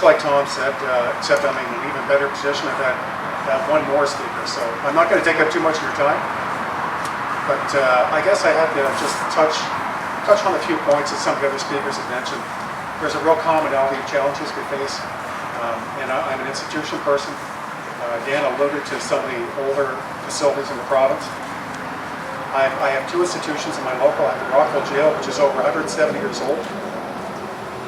much like Tom said, except I'm in an even better position. I've had one more speaker, so I'm not going to take up too much of your time. But I guess I had to just touch on a few points that some of the other speakers have mentioned. There's a real commonality of challenges we face, and I'm an institution person. Dan alluded to some of the older facilities in the province. I have two institutions in my local. I have the BrJail, which is over 170 years old,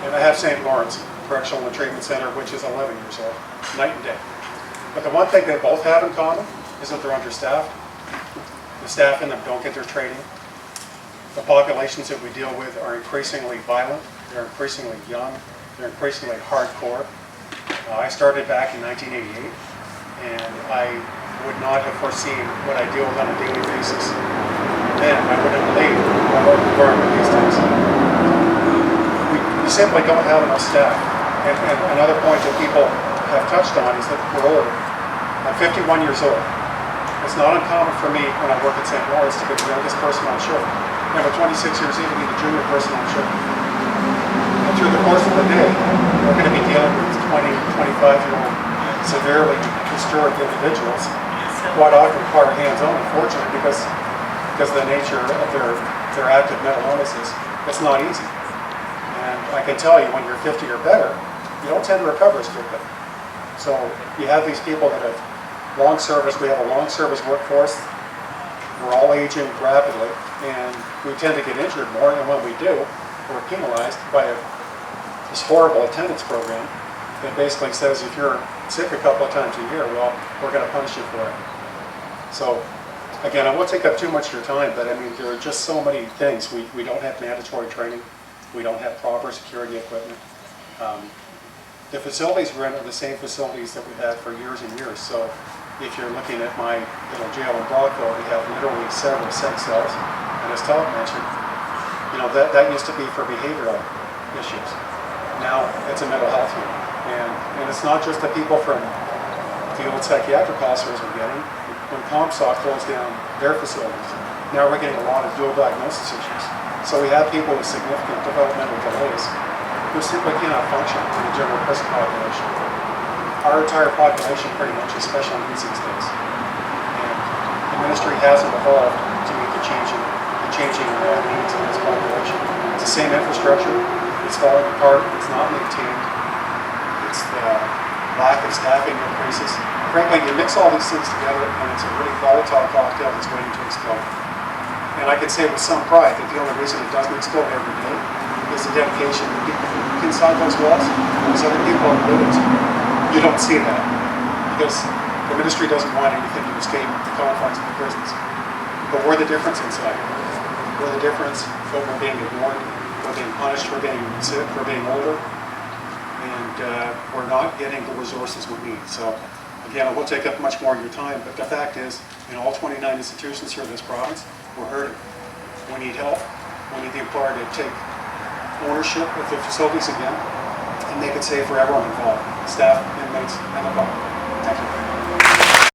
and I have St. Lawrence Correctional and Treatment Center, which is 11 years old, night and day. But the one thing they both have in common is that they're understaffed. The staff in them don't get their training. The populations that we deal with are increasingly violent, they're increasingly young, they're increasingly hardcore. I started back in 1988, and I would not have foreseen what I deal with on a daily basis. Then I wouldn't have believed my local environment these days. We simply don't have enough staff. And another point that people have touched on is that we're older. I'm 51 years old. It's not uncommon for me when I work at St. Lawrence to be the youngest person on shift. And at 26 years in to be the junior person on shift. And through the course of the day, we're going to be dealing with 20, 25-year-old severely disturbed individuals quite often require hands-on, unfortunately, because of the nature of their active mental illnesses. It's not easy. And I can tell you, when you're 50 or better, you don't tend to recover as quickly. So you have these people that have long service. We have a long service workforce. We're all aging rapidly, and we tend to get injured more, and when we do, we're penalized by this horrible attendance program that basically says if you're sick a couple of times a year, well, we're going to punish you for it. So again, I won't take up too much of your time, but I mean, there are just so many things. We don't have mandatory training. We don't have proper security equipment. The facilities we're in are the same facilities that we've had for years and years. So if you're looking at my jail in Brockville, we have literally several sex cells. And as Tom mentioned, that used to be for behavioral issues. Now it's a mental health unit. And it's not just the people from the old psychiatric hospitals we're getting. When CompSoc closed down their facilities, now we're getting a lot of dual diagnosis issues. So we have people with significant developmental delays who simply cannot function in the general prison population. Our entire population pretty much is special needs these days. And the ministry hasn't evolved to meet the changing needs of this population. It's the same infrastructure, it's falling apart, it's not maintained, it's the lack of staffing increases. Frankly, you mix all these things together and it's a really volatile cocktail that's waiting to explode. And I can say with some pride that the only reason it doesn't explode every day is the dedication of people inside those walls, those other people are living. You don't see that because the ministry doesn't want anything to escape the confines of the prisons. But we're the difference inside. We're the difference, but we're being ignored, we're being punished for being sick, for being older, and we're not getting the resources we need. So again, I won't take up much more of your time, but the fact is, in all 29 institutions here in this province, we're hurting. We need help. We need the employer to take ownership of the facilities again and make it safe for everyone involved, staff, inmates, and the public. Thank you.